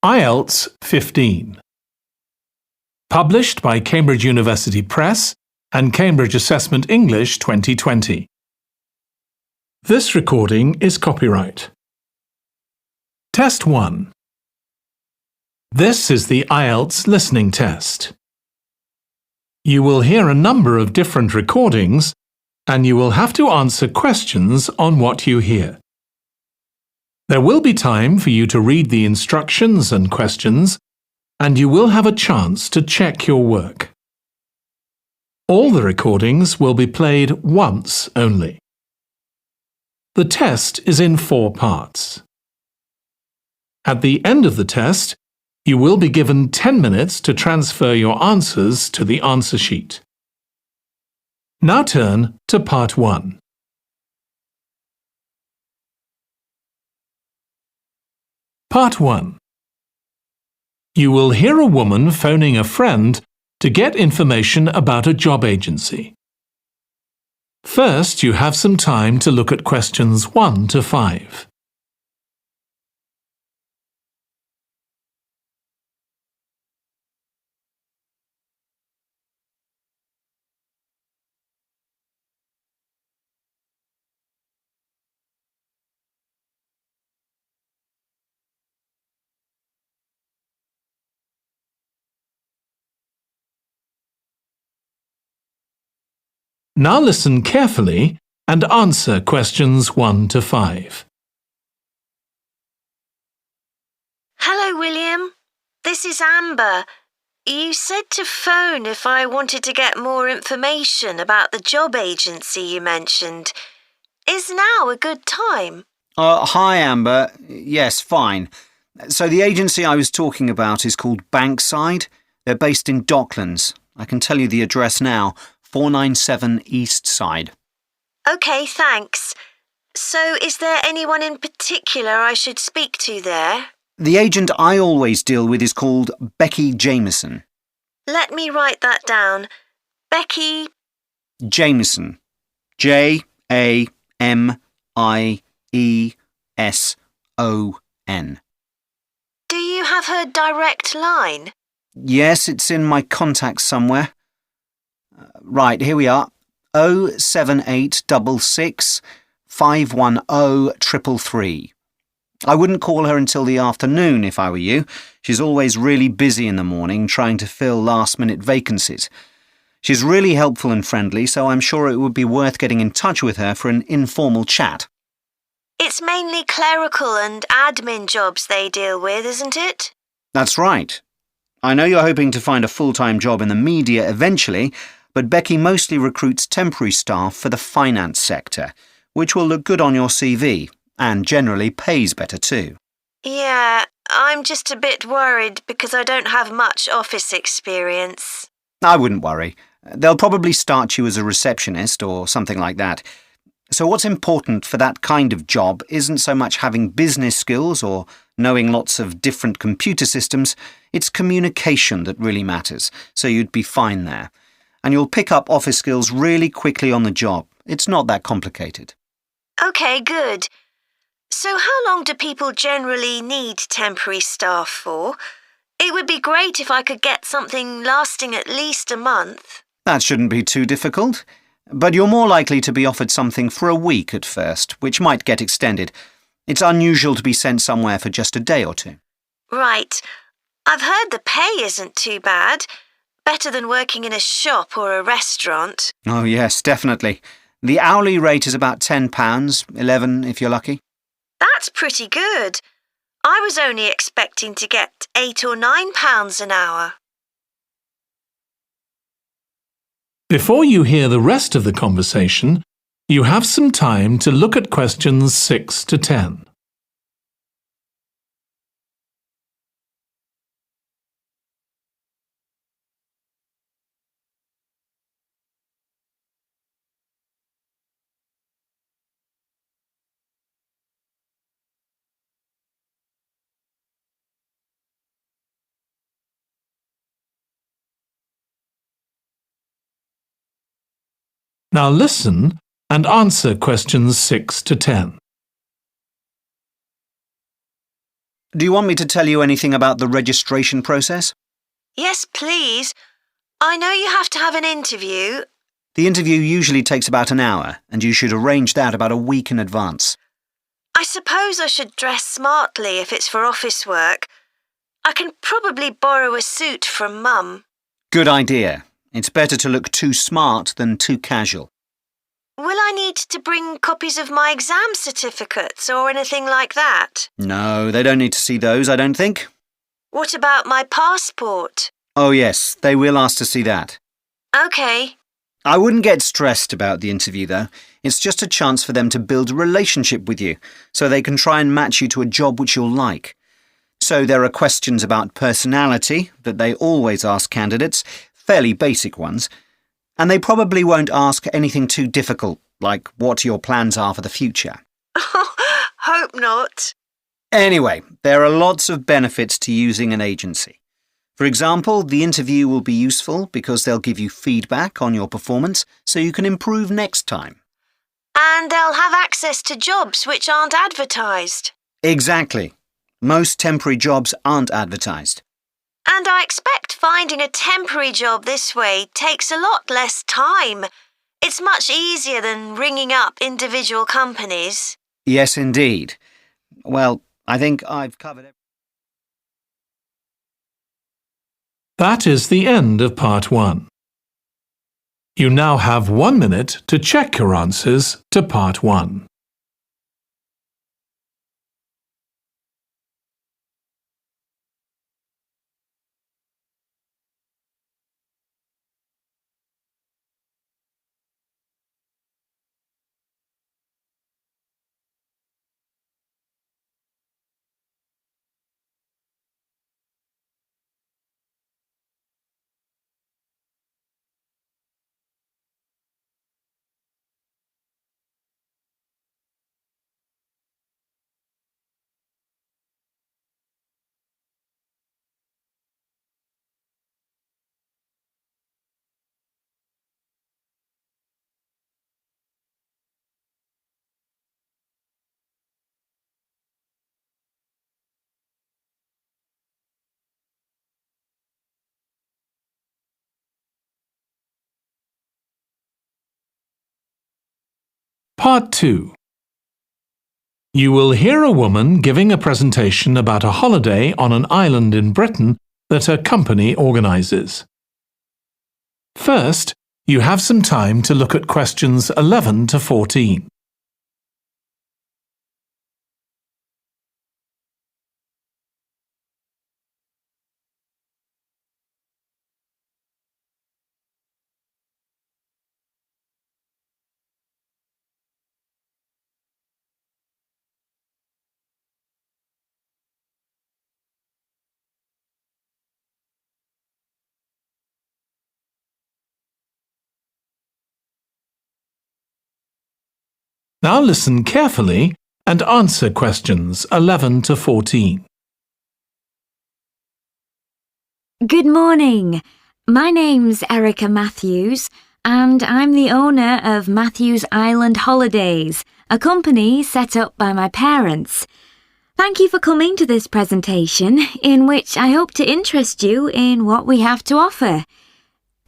IELTS 15. Published by Cambridge University Press and Cambridge Assessment English 2020. This recording is copyright. Test 1. This is the IELTS listening test. You will hear a number of different recordings and you will have to answer questions on what you hear. There will be time for you to read the instructions and questions, and you will have a chance to check your work. All the recordings will be played once only. The test is in 4 parts. At the end of the test, you will be given 10 minutes to transfer your answers to the answer sheet. Now turn to Part 1. Part 1. You will hear a woman phoning a friend to get information about a job agency. First, you have some time to look at questions 1 to 5. Now listen carefully and answer questions 1 to 5. Hello, William. This is Amber. You said to phone if I wanted to get more information about the job agency you mentioned. Is now a good time? Hi, Amber. Yes, fine. So the agency I was talking about is called Bankside. They're based in Docklands. I can tell you the address now. 497 East Side. OK, thanks. So is there anyone in particular I should speak to there? The agent I always deal with is called Becky Jameson. Let me write that down. Becky Jameson. Jameson. Do you have her direct line? Yes, it's in my contacts somewhere. Right, here we are. 07866 510 333. I wouldn't call her until the afternoon if I were you. She's always really busy in the morning trying to fill last-minute vacancies. She's really helpful and friendly, so I'm sure it would be worth getting in touch with her for an informal chat. It's mainly clerical and admin jobs they deal with, isn't it? That's right. I know you're hoping to find a full-time job in the media eventually, but Becky mostly recruits temporary staff for the finance sector, which will look good on your CV and generally pays better too. Yeah, I'm just a bit worried because I don't have much office experience. I wouldn't worry. They'll probably start you as a receptionist or something like that. So what's important for that kind of job isn't so much having business skills or knowing lots of different computer systems, it's communication that really matters, so you'd be fine there. And you'll pick up office skills really quickly on the job. It's not that complicated. OK, good. So how long do people generally need temporary staff for? It would be great if I could get something lasting at least a month. That shouldn't be too difficult. But you're more likely to be offered something for a week at first, which might get extended. It's unusual to be sent somewhere for just a day or two. Right. I've heard the pay isn't too bad. Better than working in a shop or a restaurant. Oh yes, definitely. The hourly rate is about £10, $11 if you're lucky. That's pretty good. I was only expecting to get £8 or £9 an hour. Before you hear the rest of the conversation, you have some time to look at questions 6 to 10. Now listen and answer questions 6 to 10. Do you want me to tell you anything about the registration process? Yes, please. I know you have to have an interview. The interview usually takes about an hour, and you should arrange that about a week in advance. I suppose I should dress smartly if it's for office work. I can probably borrow a suit from Mum. Good idea. It's better to look too smart than too casual. Will I need to bring copies of my exam certificates or anything like that? No, they don't need to see those, I don't think. What about my passport? Oh yes, they will ask to see that. OK. I wouldn't get stressed about the interview, though. It's just a chance for them to build a relationship with you, so they can try and match you to a job which you'll like. So there are questions about personality that they always ask candidates, fairly basic ones, and they probably won't ask anything too difficult, like what your plans are for the future. Hope not. Anyway, there are lots of benefits to using an agency. For example, the interview will be useful because they'll give you feedback on your performance so you can improve next time. And they'll have access to jobs which aren't advertised. Exactly. Most temporary jobs aren't advertised. And I expect finding a temporary job this way takes a lot less time. It's much easier than ringing up individual companies. Yes, indeed. Well, I think I've covered it. That is the end of part 1. You now have 1 minute to check your answers to part 1. Part 2. You will hear a woman giving a presentation about a holiday on an island in Britain that her company organises. First, you have some time to look at questions 11 to 14. Now listen carefully and answer questions 11 to 14. Good morning. My name's Erica Matthews, and I'm the owner of Matthews Island Holidays, a company set up by my parents. Thank you for coming to this presentation, in which I hope to interest you in what we have to offer.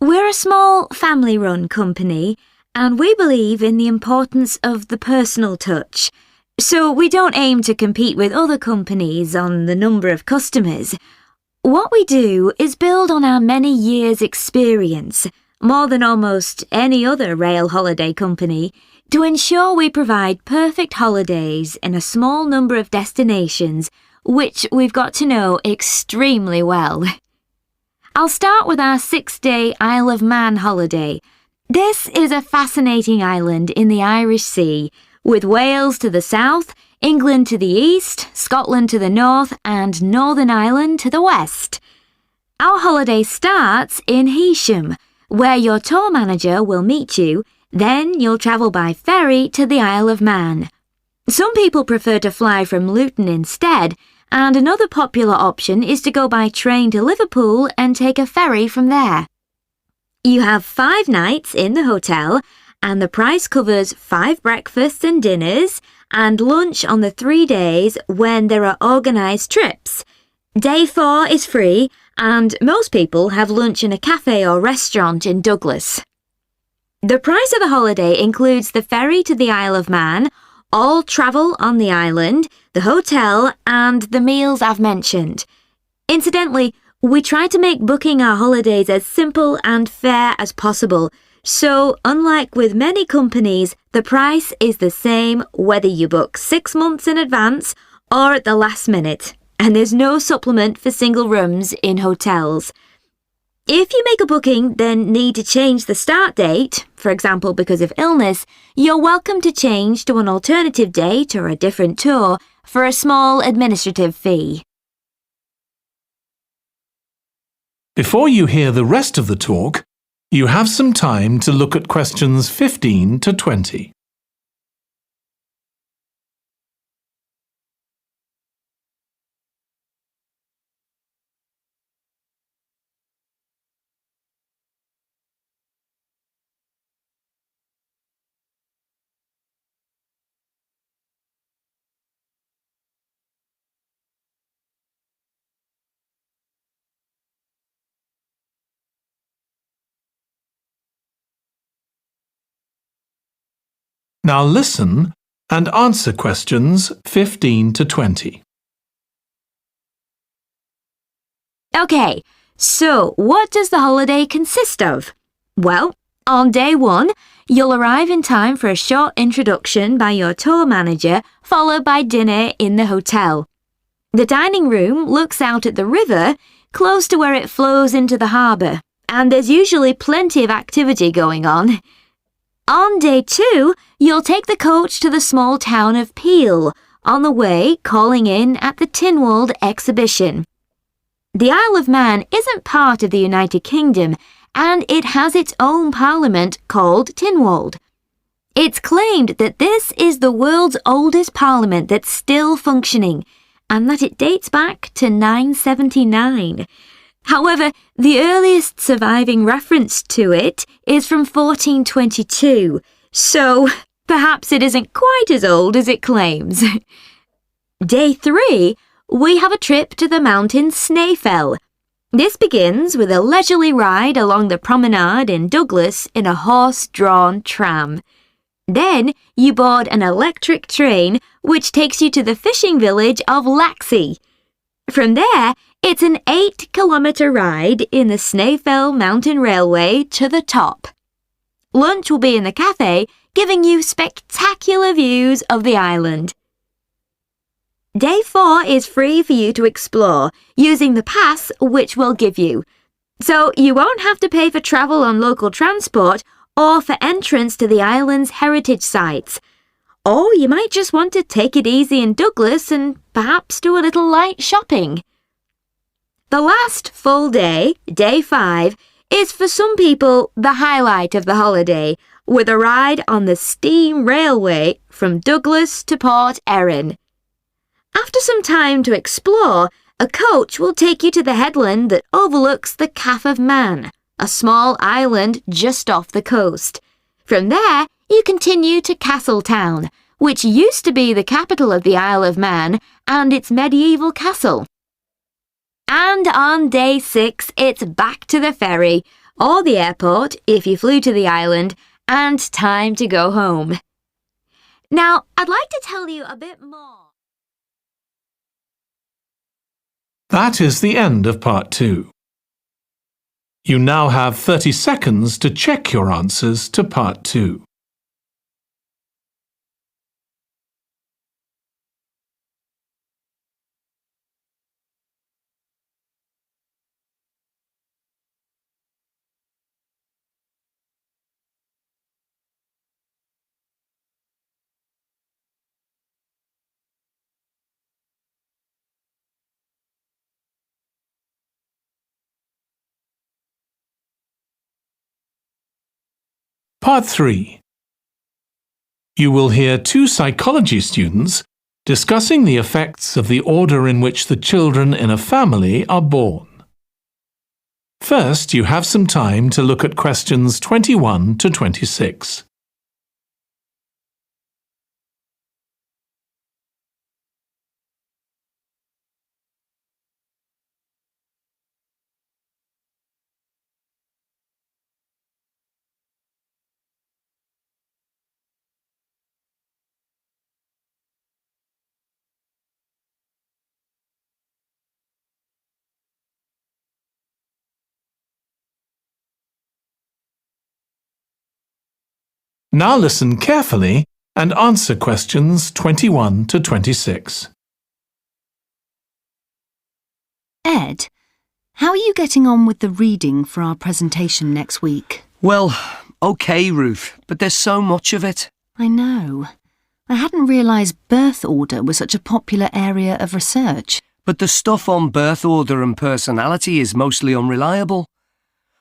We're a small family-run company, and we believe in the importance of the personal touch. So we don't aim to compete with other companies on the number of customers. What we do is build on our many years' experience, more than almost any other rail holiday company, to ensure we provide perfect holidays in a small number of destinations, which we've got to know extremely well. I'll start with our 6-day Isle of Man holiday. This is a fascinating island in the Irish Sea, with Wales to the south, England to the east, Scotland to the north, and Northern Ireland to the west. Our holiday starts in Heysham, where your tour manager will meet you. Then you'll travel by ferry to the Isle of Man. Some people prefer to fly from Luton instead, and another popular option is to go by train to Liverpool and take a ferry from there. You have 5 nights in the hotel, and the price covers 5 breakfasts and dinners and lunch on the 3 days when there are organised trips. Day 4 is free, and most people have lunch in a cafe or restaurant in Douglas. The price of the holiday includes the ferry to the Isle of Man, all travel on the island, the hotel, and the meals I've mentioned. Incidentally, we try to make booking our holidays as simple and fair as possible, so unlike with many companies, the price is the same whether you book 6 months in advance or at the last minute, and there's no supplement for single rooms in hotels. If you make a booking then need to change the start date, for example because of illness, you're welcome to change to an alternative date or a different tour for a small administrative fee. Before you hear the rest of the talk, you have some time to look at questions 15 to 20. Now listen and answer questions 15 to 20. Okay, so what does the holiday consist of? Well, on day 1, you'll arrive in time for a short introduction by your tour manager, followed by dinner in the hotel. The dining room looks out at the river, close to where it flows into the harbour, and there's usually plenty of activity going on. On day 2, you'll take the coach to the small town of Peel, on the way calling in at the Tynwald exhibition. The Isle of Man isn't part of the United Kingdom, and it has its own parliament called Tynwald. It's claimed that this is the world's oldest parliament that's still functioning, and that it dates back to 979. However, the earliest surviving reference to it is from 1422, so perhaps it isn't quite as old as it claims. Day 3, we have a trip to the mountain Snaefell. This begins with a leisurely ride along the promenade in Douglas in a horse-drawn tram. Then you board an electric train which takes you to the fishing village of Laxey. From there, it's an 8-kilometre ride in the Snaefell Mountain Railway to the top. Lunch will be in the cafe, giving you spectacular views of the island. Day 4 is free for you to explore, using the pass which we'll give you. So you won't have to pay for travel on local transport or for entrance to the island's heritage sites. Or you might just want to take it easy in Douglas and perhaps do a little light shopping. The last full day, day 5, is for some people the highlight of the holiday, with a ride on the steam railway from Douglas to Port Erin. After some time to explore, a coach will take you to the headland that overlooks the Calf of Man, a small island just off the coast. From there, you continue to Castletown, which used to be the capital of the Isle of Man and its medieval castle. And on day 6, it's back to the ferry, or the airport if you flew to the island, and time to go home. Now, I'd like to tell you a bit more. That is the end of part 2. You now have 30 seconds to check your answers to part 2. Part 3. You will hear 2 psychology students discussing the effects of the order in which the children in a family are born. First, you have some time to look at questions 21 to 26. Now listen carefully and answer questions 21 to 26. Ed, how are you getting on with the reading for our presentation next week? Well, OK, Ruth, but there's so much of it. I know. I hadn't realised birth order was such a popular area of research. But the stuff on birth order and personality is mostly unreliable.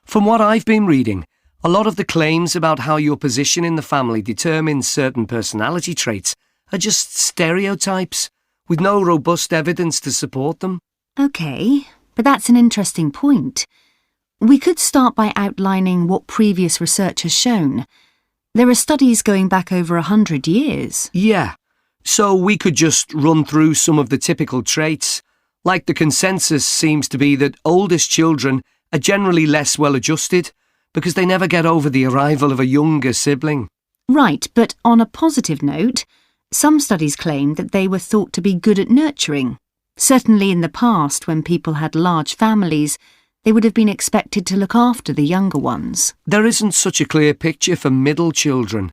From what I've been reading, a lot of the claims about how your position in the family determines certain personality traits are just stereotypes, with no robust evidence to support them. OK, but that's an interesting point. We could start by outlining what previous research has shown. There are studies going back over 100 years. Yeah, so we could just run through some of the typical traits. Like the consensus seems to be that oldest children are generally less well-adjusted because they never get over the arrival of a younger sibling. Right, but on a positive note, some studies claim that they were thought to be good at nurturing. Certainly in the past, when people had large families, they would have been expected to look after the younger ones. There isn't such a clear picture for middle children,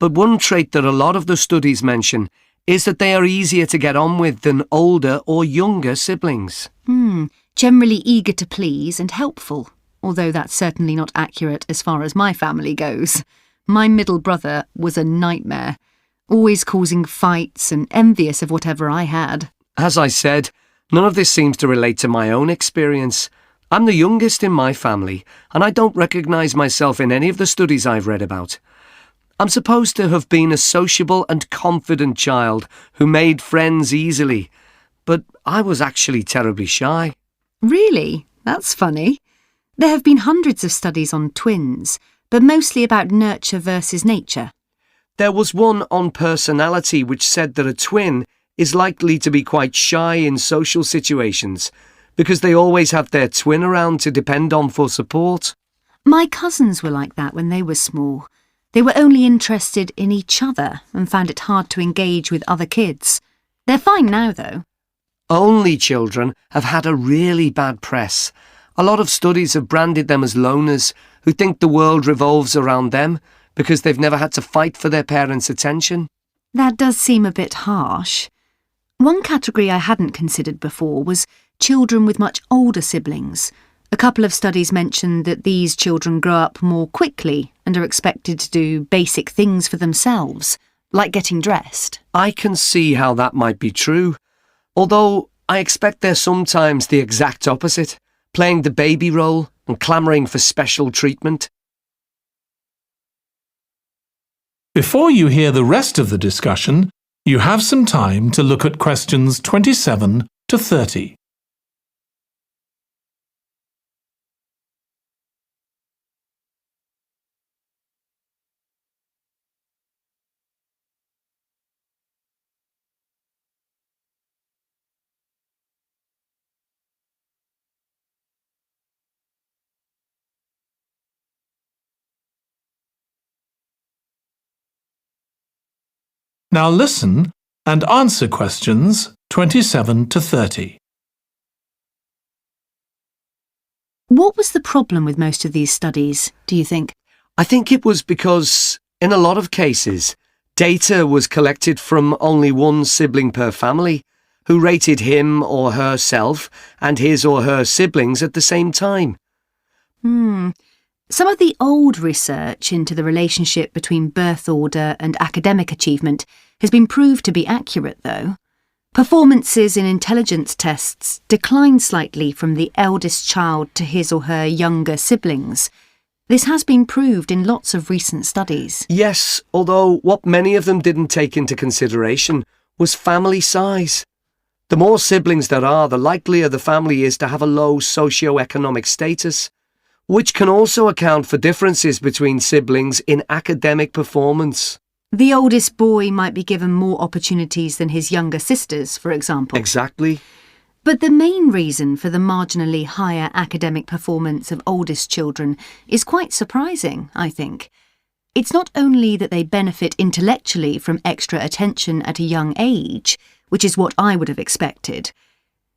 but one trait that a lot of the studies mention is that they are easier to get on with than older or younger siblings. Generally eager to please and helpful, although that's certainly not accurate as far as my family goes. My middle brother was a nightmare, always causing fights and envious of whatever I had. As I said, none of this seems to relate to my own experience. I'm the youngest in my family, and I don't recognise myself in any of the studies I've read about. I'm supposed to have been a sociable and confident child who made friends easily, but I was actually terribly shy. Really? That's funny. There have been hundreds of studies on twins, but mostly about nurture versus nature. There was one on personality which said that a twin is likely to be quite shy in social situations because they always have their twin around to depend on for support. My cousins were like that when they were small. They were only interested in each other and found it hard to engage with other kids. They're fine now, though. Only children have had a really bad press. A lot of studies have branded them as loners who think the world revolves around them because they've never had to fight for their parents' attention. That does seem a bit harsh. One category I hadn't considered before was children with much older siblings. A couple of studies mentioned that these children grow up more quickly and are expected to do basic things for themselves, like getting dressed. I can see how that might be true, although I expect they're sometimes the exact opposite, playing the baby role and clamouring for special treatment. Before you hear the rest of the discussion, you have some time to look at questions 27 to 30. Now listen and answer questions 27 to 30. What was the problem with most of these studies, do you think? I think it was because, in a lot of cases, data was collected from only one sibling per family, who rated him or herself and his or her siblings at the same time. Some of the old research into the relationship between birth order and academic achievement has been proved to be accurate, though. Performances in intelligence tests decline slightly from the eldest child to his or her younger siblings. This has been proved in lots of recent studies. Yes, although what many of them didn't take into consideration was family size. The more siblings there are, the likelier the family is to have a low socio-economic status, which can also account for differences between siblings in academic performance. The oldest boy might be given more opportunities than his younger sisters, for example. Exactly. But the main reason for the marginally higher academic performance of oldest children is quite surprising, I think. It's not only that they benefit intellectually from extra attention at a young age, which is what I would have expected.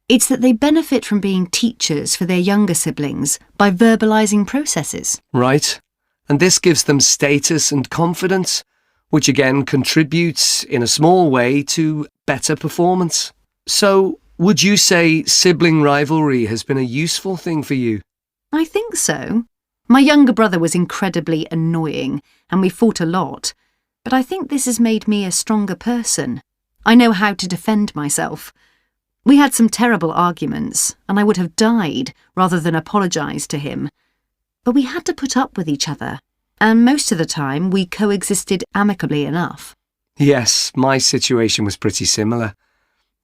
It's that they benefit from being teachers for their younger siblings by verbalising processes. Right. and this gives them status and confidence, which again contributes in a small way to better performance. So, would you say sibling rivalry has been a useful thing for you? I think so. My younger brother was incredibly annoying, and we fought a lot, but I think this has made me a stronger person. I know how to defend myself. We had some terrible arguments, and I would have died rather than apologise to him. But we had to put up with each other, and most of the time we coexisted amicably enough. Yes, my situation was pretty similar.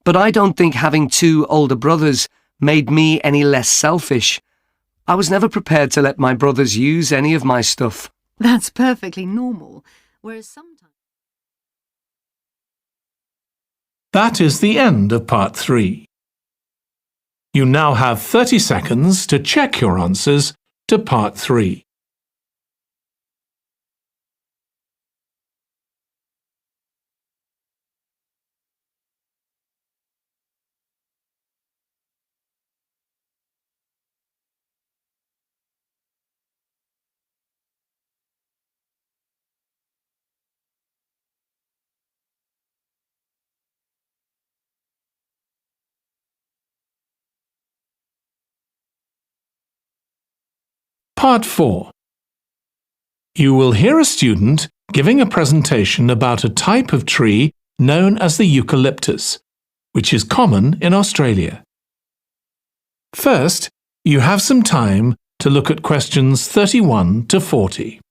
But I don't think having two older brothers made me any less selfish. I was never prepared to let my brothers use any of my stuff. That's perfectly normal, whereas sometimes... That is the end of part 3. You now have 30 seconds to check your answers to part 3. Part 4. You will hear a student giving a presentation about a type of tree known as the eucalyptus, which is common in Australia. First, you have some time to look at questions 31 to 40.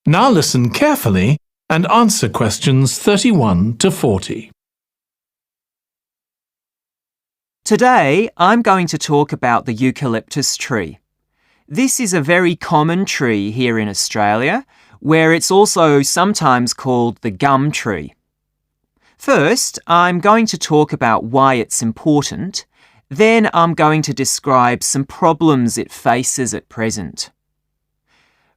Now listen carefully and answer questions 31 to 40. Today, I'm going to talk about the eucalyptus tree. This is a very common tree here in Australia, where it's also sometimes called the gum tree. First, I'm going to talk about why it's important. Then I'm going to describe some problems it faces at present.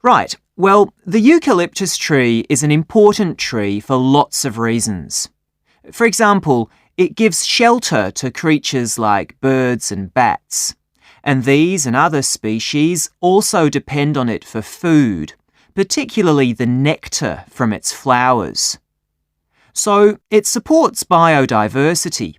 Right, well, the eucalyptus tree is an important tree for lots of reasons. For example, it gives shelter to creatures like birds and bats, and these and other species also depend on it for food, particularly the nectar from its flowers. So it supports biodiversity.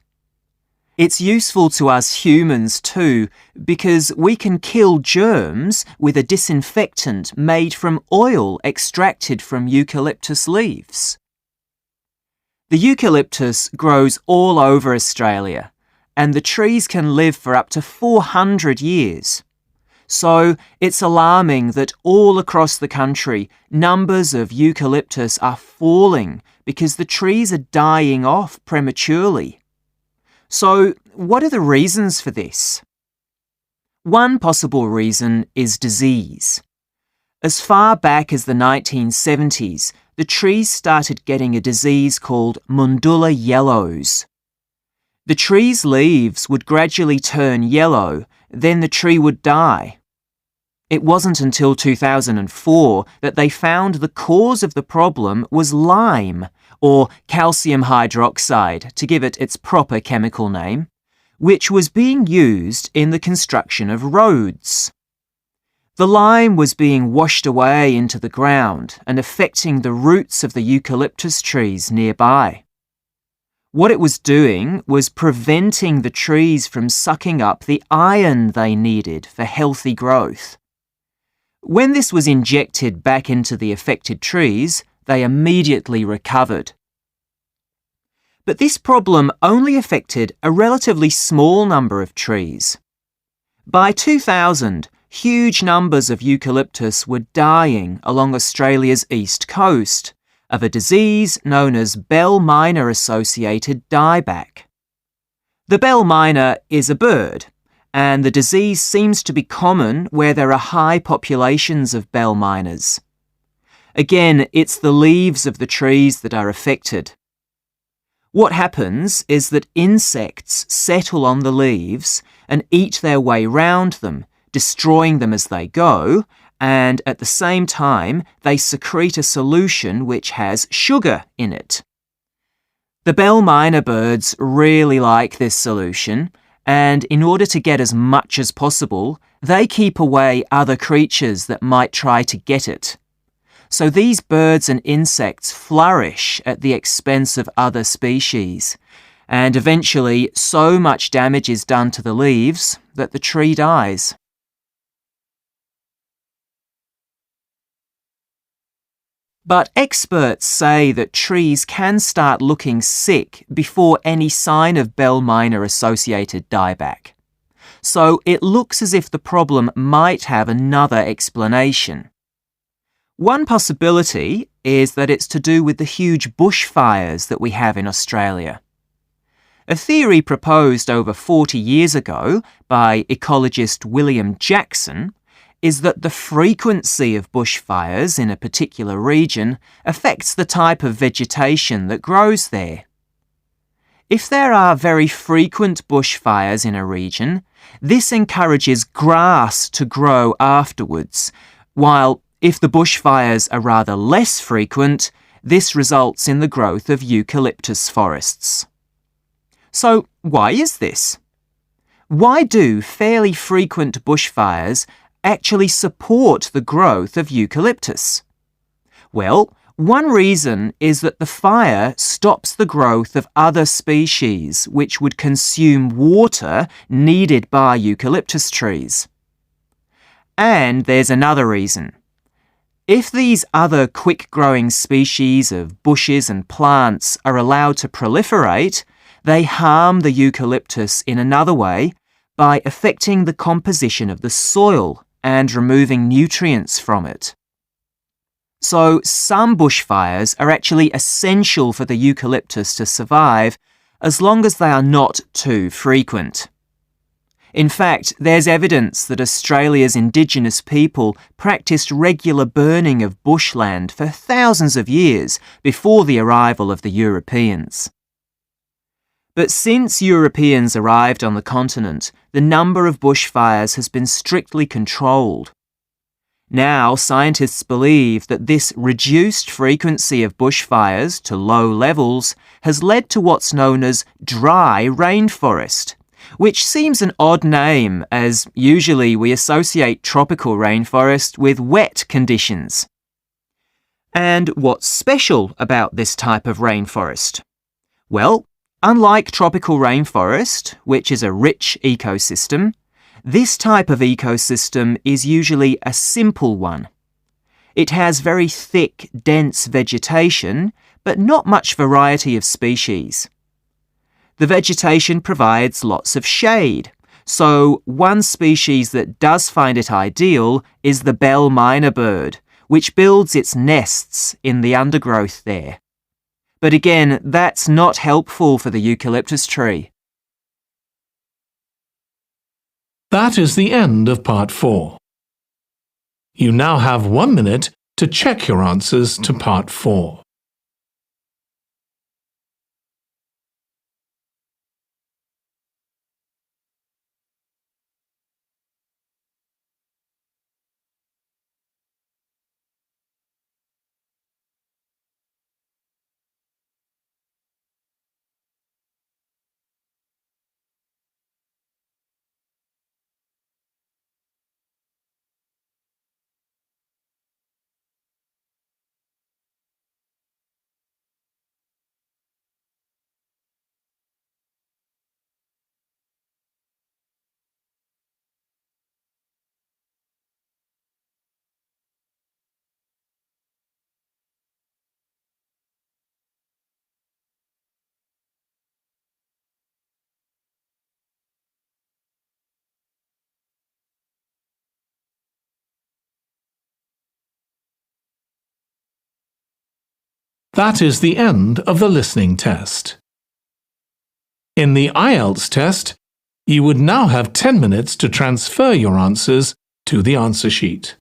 It's useful to us humans too, because we can kill germs with a disinfectant made from oil extracted from eucalyptus leaves. The eucalyptus grows all over Australia, and the trees can live for up to 400 years. So it's alarming that all across the country, numbers of eucalyptus are falling because the trees are dying off prematurely. So, what are the reasons for this? One possible reason is disease. As far back as the 1970s, the trees started getting a disease called Mundula yellows. The tree's leaves would gradually turn yellow, then the tree would die. It wasn't until 2004 that they found the cause of the problem was lime, or calcium hydroxide, to give it its proper chemical name, which was being used in the construction of roads. The lime was being washed away into the ground and affecting the roots of the eucalyptus trees nearby. What it was doing was preventing the trees from sucking up the iron they needed for healthy growth. When this was injected back into the affected trees, they immediately recovered. But this problem only affected a relatively small number of trees. By 2000, huge numbers of eucalyptus were dying along Australia's east coast of a disease known as bell miner-associated dieback. The bell miner is a bird, and the disease seems to be common where there are high populations of bell miners. Again, it's the leaves of the trees that are affected. What happens is that insects settle on the leaves and eat their way round them, destroying them as they go, and at the same time they secrete a solution which has sugar in it. The bell miner birds really like this solution, and in order to get as much as possible, they keep away other creatures that might try to get it. So these birds and insects flourish at the expense of other species, and eventually so much damage is done to the leaves that the tree dies. But experts say that trees can start looking sick before any sign of bell miner-associated dieback. So it looks as if the problem might have another explanation. One possibility is that it's to do with the huge bushfires that we have in Australia. A theory proposed over 40 years ago by ecologist William Jackson is that the frequency of bushfires in a particular region affects the type of vegetation that grows there. If there are very frequent bushfires in a region, this encourages grass to grow afterwards, while if the bushfires are rather less frequent, this results in the growth of eucalyptus forests. So, why is this? Why do fairly frequent bushfires actually support the growth of eucalyptus? Well, one reason is that the fire stops the growth of other species which would consume water needed by eucalyptus trees. And there's another reason. If these other quick-growing species of bushes and plants are allowed to proliferate, they harm the eucalyptus in another way by affecting the composition of the soil and removing nutrients from it. So some bushfires are actually essential for the eucalyptus to survive as long as they are not too frequent. In fact, there's evidence that Australia's Indigenous people practiced regular burning of bushland for thousands of years before the arrival of the Europeans. But since Europeans arrived on the continent, the number of bushfires has been strictly controlled. Now, scientists believe that this reduced frequency of bushfires to low levels has led to what's known as dry rainforest, which seems an odd name as usually we associate tropical rainforest with wet conditions. And what's special about this type of rainforest? Well, unlike tropical rainforest, which is a rich ecosystem, this type of ecosystem is usually a simple one. It has very thick, dense vegetation, but not much variety of species. The vegetation provides lots of shade, so one species that does find it ideal is the bell miner bird, which builds its nests in the undergrowth there. But again, that's not helpful for the eucalyptus tree. That is the end of part 4. You now have 1 minute to check your answers to part 4. That is the end of the listening test. In the IELTS test, you would now have 10 minutes to transfer your answers to the answer sheet.